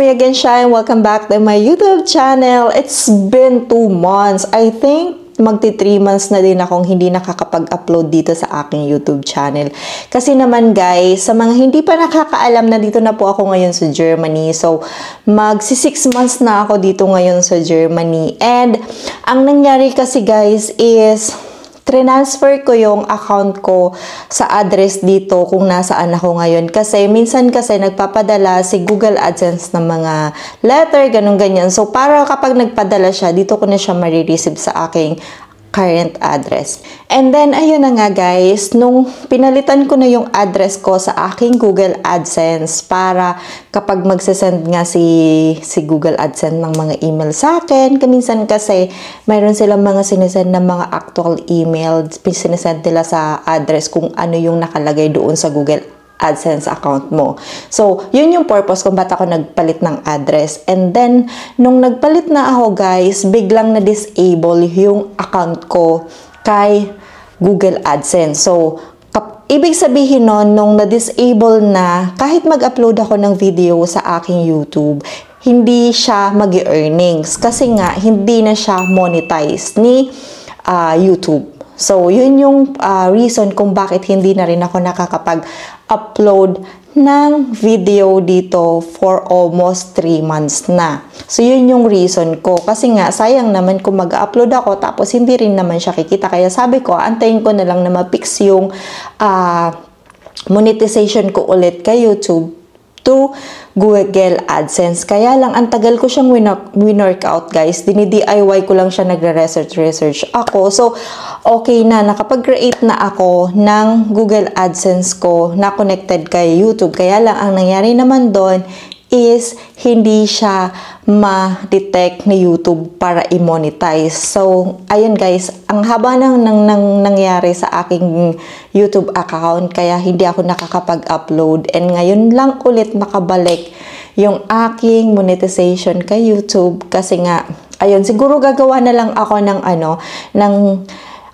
Hi again, Shine. Welcome back to my YouTube channel. It's been 2 months. I think magti 3 months na din akong hindi nakakapag-upload dito sa aking YouTube channel. Kasi naman guys, sa mga hindi pa nakakaalam na dito na po ako ngayon sa Germany. So, magsi 6 months na ako dito ngayon sa Germany. And, ang nangyari kasi guys is, transfer ko yung account ko sa address dito kung nasaan ako ngayon. Kasi minsan kasi nagpapadala si Google AdSense ng mga letter, ganun ganyan. So, para kapag nagpadala siya, dito ko na siya marireceive sa aking current address. And then, ayun na nga guys, nung pinalitan ko na yung address ko sa aking Google AdSense para kapag magsasend nga si Google AdSense ng mga email sa akin, kaminsan kasi mayroon silang mga sinesend na mga actual email, sinesend nila sa address kung ano yung nakalagay doon sa Google AdSense account mo. So, yun yung purpose kung ba't ako nagpalit ng address. And then, nung nagpalit na ako guys, biglang na-disable yung account ko kay Google AdSense. So, ibig sabihin nun, nung na-disable na, kahit mag-upload ako ng video sa aking YouTube, hindi siya mag-earnings. Kasi nga, hindi na siya monetized ni YouTube. So, yun yung reason kung bakit hindi na rin ako nakakapag-upload ng video dito for almost 3 months na. So, yun yung reason ko. Kasi nga, sayang naman kung mag-upload ako tapos hindi rin naman siya kikita. Kaya sabi ko, antayin ko na lang na ma-fix yung monetization ko ulit kay YouTube to Google AdSense. Kaya lang, ang tagal ko siyang win-workout guys. Dini-DIY ko lang siya, nagre-research ako. So, okay na. Nakapag-create na ako ng Google AdSense ko na connected kay YouTube. Kaya lang, ang nangyari naman doon is hindi siya ma-detect ni YouTube para i-monetize. So, ayun guys, ang haba nang nangyari sa aking YouTube account, kaya hindi ako nakakapag-upload. And ngayon lang ulit nakabalik yung aking monetization kay YouTube. Kasi nga, ayun, siguro gagawa na lang ako ng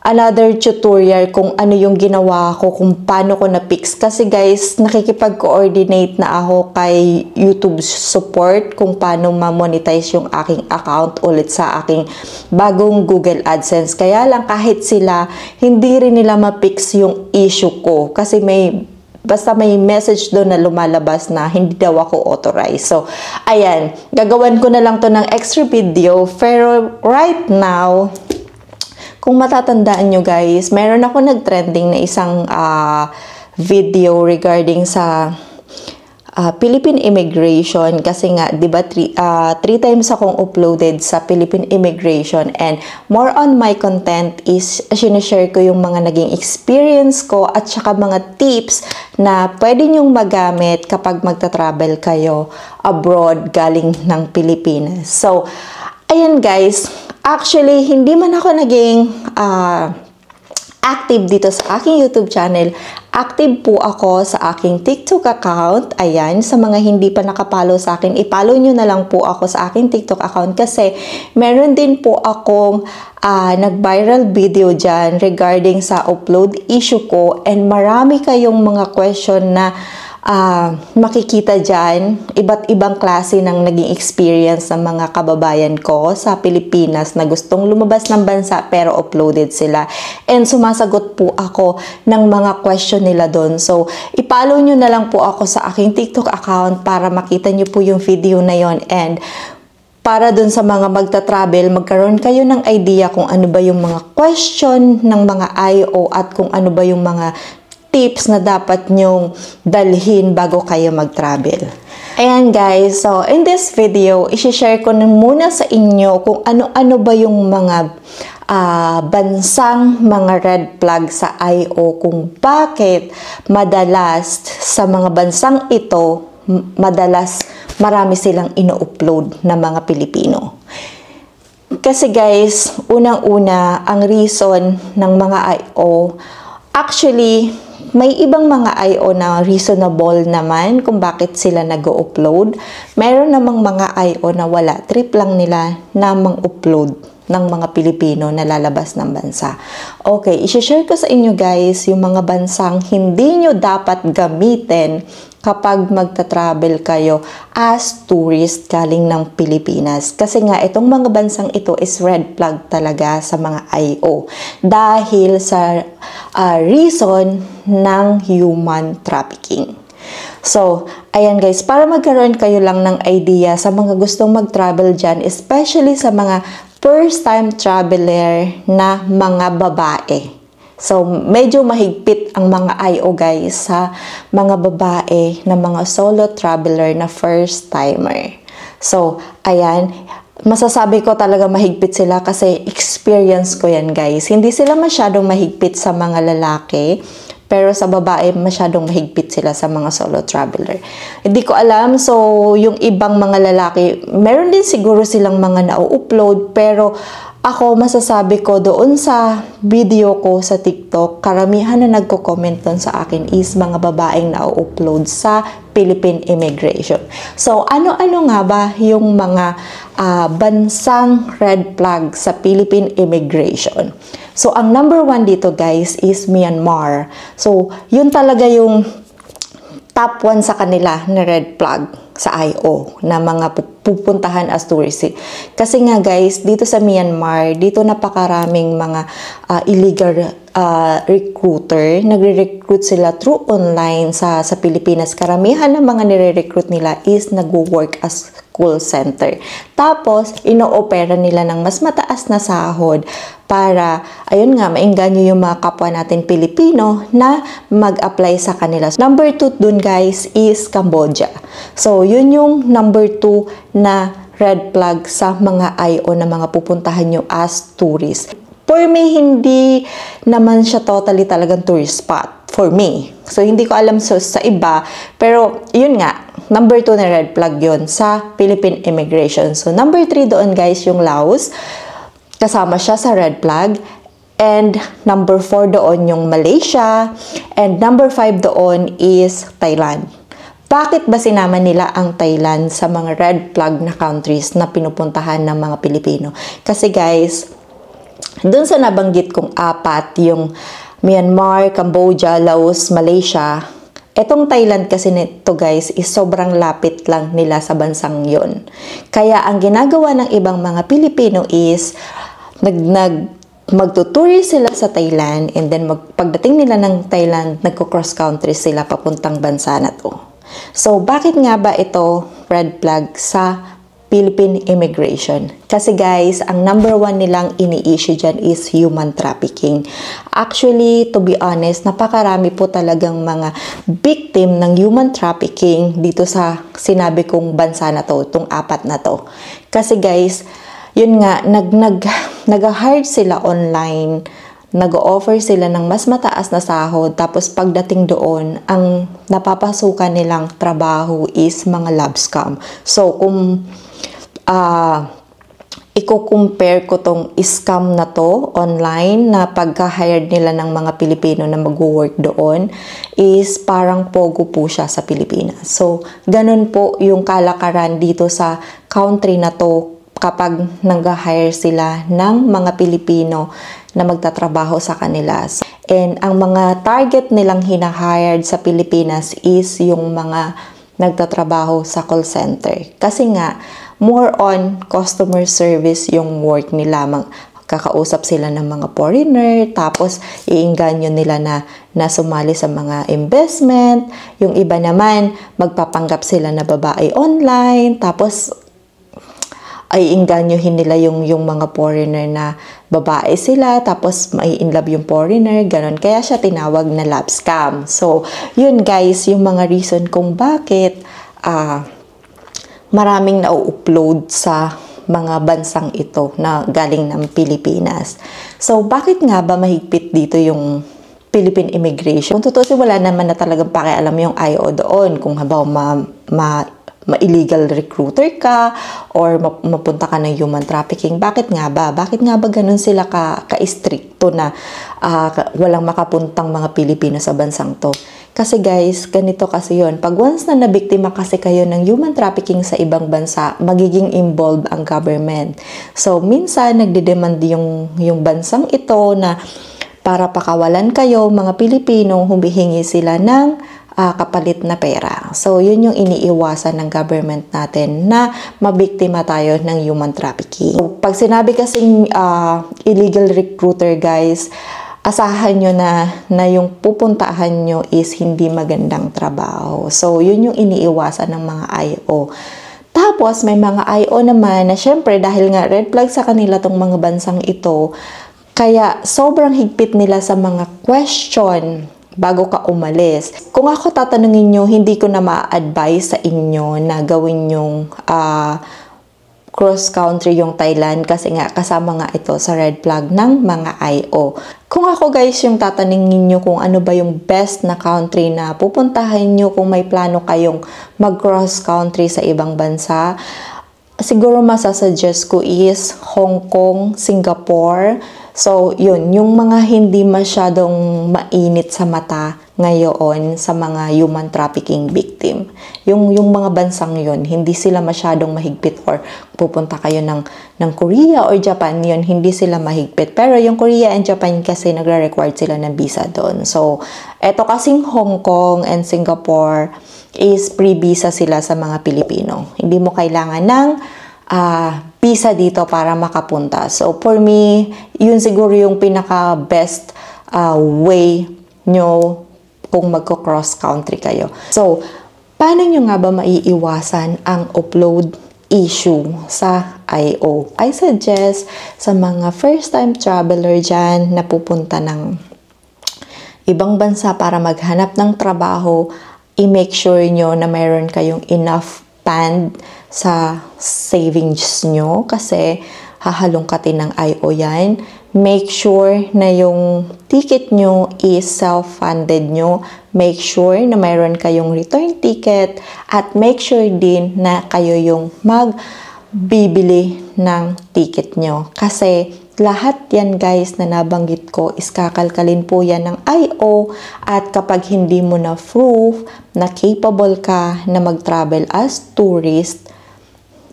another tutorial kung ano yung ginawa ko, kung paano ko na-fix. Kasi guys, nakikipag-coordinate na ako kay YouTube support kung paano ma-monetize yung aking account ulit sa aking bagong Google AdSense. Kaya lang kahit sila, hindi rin nila ma-fix yung issue ko. Kasi basta may message doon na lumalabas na hindi daw ako authorized. So, ayan, gagawan ko na lang to ng extra video. Pero right now, kung matatandaan nyo guys, meron ako nag-trending na isang video regarding sa Philippine immigration. Kasi nga, di ba, 3 times akong uploaded sa Philippine immigration. And more on my content is, sinishare ko yung mga naging experience ko at saka mga tips na pwede nyong magamit kapag magta-travel kayo abroad galing ng Pilipinas. So, ayan guys, actually, hindi man ako naging active dito sa aking YouTube channel. Active po ako sa aking TikTok account. Ayan, sa mga hindi pa nakapollow sa akin, ipollow nyo na lang po ako sa aking TikTok account kasi meron din po akong nag-viral video dyan regarding sa upload issue ko, and marami kayong mga question na makikita dyan, iba't ibang klase ng naging experience ng mga kababayan ko sa Pilipinas na gustong lumabas ng bansa pero uploaded sila. And sumasagot po ako ng mga question nila doon. So, ipollow nyo na lang po ako sa aking TikTok account para makita nyo po yung video na yon. And para dun sa mga magta-travel, magkaroon kayo ng idea kung ano ba yung mga question ng mga IO at kung ano ba yung mga tips na dapat nyong dalhin bago kayo mag-travel. Ayan guys, so in this video, isi-share ko na muna sa inyo kung ano-ano ba yung mga bansang mga red flag sa IO, kung bakit madalas sa mga bansang ito, madalas marami silang ino-upload na mga Pilipino. Kasi guys, unang-una, ang reason ng mga IO, actually, may ibang mga IO na reasonable naman kung bakit sila nag-upload. Meron namang mga IO na wala. Trip lang nila na mang-upload ng mga Pilipino na lalabas ng bansa. Okay, isi-share ko sa inyo guys yung mga bansang hindi nyo dapat gamitin kapag magta-travel kayo as tourist galing ng Pilipinas. Kasi nga, itong mga bansang ito is red flag talaga sa mga IO dahil sa reason ng human trafficking. So, ayan guys, para magkaroon kayo lang ng idea sa mga gustong mag-travel dyan, especially sa mga first-time traveler na mga babae. So, medyo mahigpit ang mga IO guys sa mga babae na mga solo traveler na first timer. So, ayan, masasabi ko talaga mahigpit sila kasi experience ko yan guys. Hindi sila masyadong mahigpit sa mga lalaki, pero sa babae masyadong mahigpit sila sa mga solo traveler. Hindi ko alam, so yung ibang mga lalaki, meron din siguro silang mga na-upload, pero ako, masasabi ko doon sa video ko sa TikTok, karamihan na nagko-comment doon sa akin is mga babaeng na-upload sa Philippine Immigration. So, ano-ano nga ba yung mga bansang red flag sa Philippine Immigration? So, ang number 1 dito guys is Myanmar. So, yun talaga yung top 1 sa kanila na red flag sa IO na mga pupuntahan as tourist. Kasi nga guys, dito sa Myanmar, dito napakaraming mga illegal recruiter. Nagre-recruit sila through online sa Pilipinas. Karamihan ng mga nire-recruit nila is nagwo-work as call center. Tapos, ino-opera nila ng mas mataas na sahod para, ayun nga, maengganyo yung mga kapwa natin Pilipino na mag-apply sa kanila. Number 2 dun guys is Cambodia. So, yun yung number 2 na red flag sa mga IO na mga pupuntahan nyo as tourist. For me, hindi naman siya totally talagang tourist spot. For me. So, hindi ko alam sa iba. Pero, yun nga, number 2 na red flag yun sa Philippine Immigration. So, number 3 doon guys, yung Laos. Kasama siya sa red flag. And number 4 doon yung Malaysia. And number 5 doon is Thailand. Bakit ba sinama nila ang Thailand sa mga red flag na countries na pinupuntahan ng mga Pilipino? Kasi guys, dun sa nabanggit kong 4, yung Myanmar, Cambodia, Laos, Malaysia, etong Thailand kasi nito guys is sobrang lapit lang nila sa bansang yon. Kaya ang ginagawa ng ibang mga Pilipino is magtuturi sila sa Thailand, and then pagdating nila ng Thailand, nagko-cross country sila papuntang bansa na to. So, bakit nga ba ito red flag sa Philippine Immigration? Kasi guys, ang number 1 nilang ini-issue dyan is human trafficking. Actually, to be honest, napakarami po talagang mga victim ng human trafficking dito sa sinabi kong bansa na to, itong 4 na to. Kasi guys, yun nga, nag-hire sila online, nag-offer sila ng mas mataas na sahod, tapos pagdating doon, ang napapasukan nilang trabaho is mga love scam. So, kung i-compare ko tong scam na to online na pagka-hired nila ng mga Pilipino na mag-work doon is parang pogo po siya sa Pilipinas. So, ganun po yung kalakaran dito sa country na to kapag nag-hire sila ng mga Pilipino na magtatrabaho sa kanila. And ang mga target nilang hina-hired sa Pilipinas is yung mga nagtatrabaho sa call center. Kasi nga, more on customer service yung work nila. Kakausap sila ng mga foreigner, tapos iingganyo nila na sumali sa mga investment. Yung iba naman, magpapanggap sila na babae online, tapos ay inganyohin nila yung mga foreigner na babae sila, tapos mai-inlove yung foreigner, ganun. Kaya siya tinawag na love scam. So, yun guys, yung mga reason kung bakit maraming na-upload sa mga bansang ito na galing ng Pilipinas. So, bakit nga ba mahigpit dito yung Philippine Immigration? Kung totoo, wala naman na talagang pakialam yung IO doon. Kung habaw ma-illegal recruiter ka or mapunta ka ng human trafficking. Bakit nga ba? Bakit nga ba ganun sila ka-stricto na walang makapuntang mga Pilipino sa bansang to? Kasi guys, ganito kasi yun. Pag once na nabiktima kasi kayo ng human trafficking sa ibang bansa, magiging involved ang government. So, minsan nagdedemand yung bansang ito na para pakawalan kayo, mga Pilipino, humihingi sila ng kapalit na pera. So, yun yung iniiwasan ng government natin na mabiktima tayo ng human trafficking. So, pag sinabi kasing illegal recruiter, guys, asahan nyo na yung pupuntahan nyo is hindi magandang trabaho. So, yun yung iniiwasan ng mga IO. Tapos, may mga IO naman na syempre dahil nga red flag sa kanila tong mga bansang ito, kaya sobrang higpit nila sa mga question bago ka umalis. Kung ako tatanungin nyo, hindi ko na ma-advise sa inyo na gawin yung cross-country yung Thailand kasi nga kasama nga ito sa red flag ng mga IO. Kung ako guys yung tatanungin nyo kung ano ba yung best na country na pupuntahan nyo kung may plano kayong mag-cross-country sa ibang bansa, siguro masasuggest ko is Hong Kong, Singapore. So, yun, yung mga hindi masyadong mainit sa mata ngayon sa mga human trafficking victim. Yung mga bansang yun, hindi sila masyadong mahigpit or pupunta kayo ng Korea or Japan, yun, hindi sila mahigpit. Pero yung Korea and Japan kasi nagre-required sila ng visa doon. So, eto kasing Hong Kong and Singapore is pre-visa sila sa mga Pilipino. Hindi mo kailangan ng visa dito para makapunta. So, for me, yun siguro yung pinaka-best way nyo kung magko-cross country kayo. So, paano nyo nga ba maiiwasan ang upload issue sa IO? I suggest sa mga first-time traveler dyan na pupunta ng ibang bansa para maghanap ng trabaho, i-make sure nyo na mayroon kayong enough fund sa savings nyo kasi hahalongkatin ng IO yan. Make sure na yung ticket nyo is self-funded nyo. Make sure na mayroon kayong return ticket at make sure din na kayo yung magbibili ng ticket nyo. Kasi lahat yan guys na nabanggit ko is kakalkalin po yan ng IO at kapag hindi mo na proof na capable ka na mag-travel as tourist,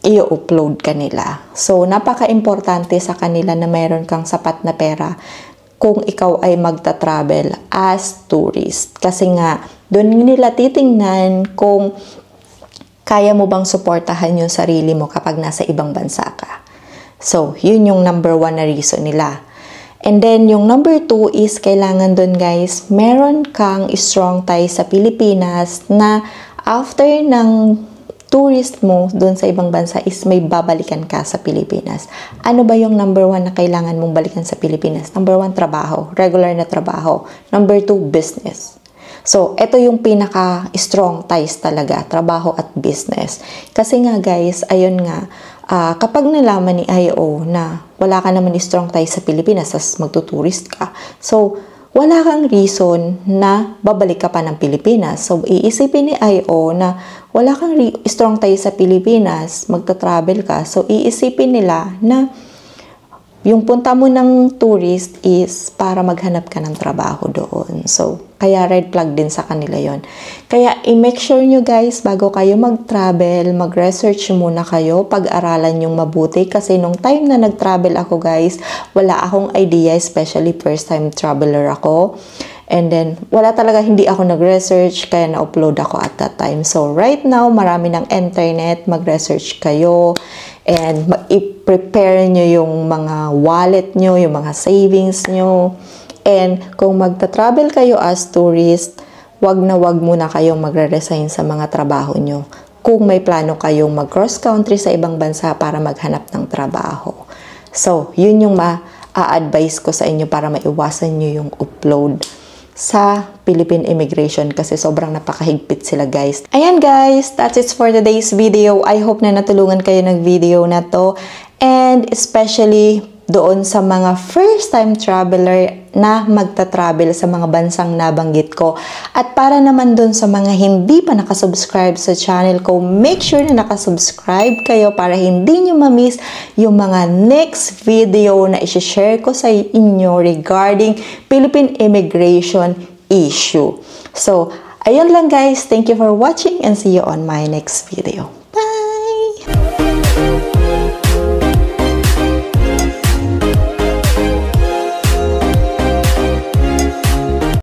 i-upload ka nila. So, napaka-importante sa kanila na mayroon kang sapat na pera kung ikaw ay magta-travel as tourist. Kasi nga, doon nila titingnan kung kaya mo bang suportahan yung sarili mo kapag nasa ibang bansa ka. So, yun yung number 1 na reason nila. And then, yung number 2 is kailangan doon guys, meron kang strong ties sa Pilipinas na after ng tourist mo doon sa ibang bansa is may babalikan ka sa Pilipinas. Ano ba yung number 1 na kailangan mong balikan sa Pilipinas? Number 1, trabaho. Regular na trabaho. Number 2, business. So, ito yung pinaka-strong ties talaga, trabaho at business. Kasi nga guys, ayun nga, kapag nalaman ni IO na wala ka naman strong ties sa Pilipinas, as magtuturist ka, so, wala kang reason na babalik ka pa ng Pilipinas. So, iisipin ni IO na wala kang strong ties sa Pilipinas, magta-travel ka. So, iisipin nila na yung punta mo ng tourist is para maghanap ka ng trabaho doon. So, kaya red flag din sa kanila yon. Kaya, i-make sure nyo guys, bago kayo mag-travel, mag-research muna kayo, pag-aralan yung mabuti. Kasi nung time na nag-travel ako guys, wala akong idea, especially first-time traveler ako. And then, wala talaga, hindi ako nag-research, kaya na-upload ako at that time. So, right now, marami ng internet, mag-research kayo, and i-prepare nyo yung mga wallet nyo, yung mga savings nyo. And kung magta-travel kayo as tourist, wag na wag muna kayong magre-resign sa mga trabaho nyo. Kung may plano kayong mag-cross-country sa ibang bansa para maghanap ng trabaho. So, yun yung ma-advise ko sa inyo para maiwasan nyo yung upload sa Philippine Immigration kasi sobrang napakahigpit sila guys. Ayan guys, that's it for today's video. I hope na natulungan kayo ng video na to. And especially doon sa mga first-time traveler na magta-travel sa mga bansang nabanggit ko. At para naman doon sa mga hindi pa nakasubscribe sa channel ko, make sure na nakasubscribe kayo para hindi nyo ma-miss yung mga next video na isi-share ko sa inyo regarding Philippine immigration issue. So, ayun lang guys. Thank you for watching and see you on my next video.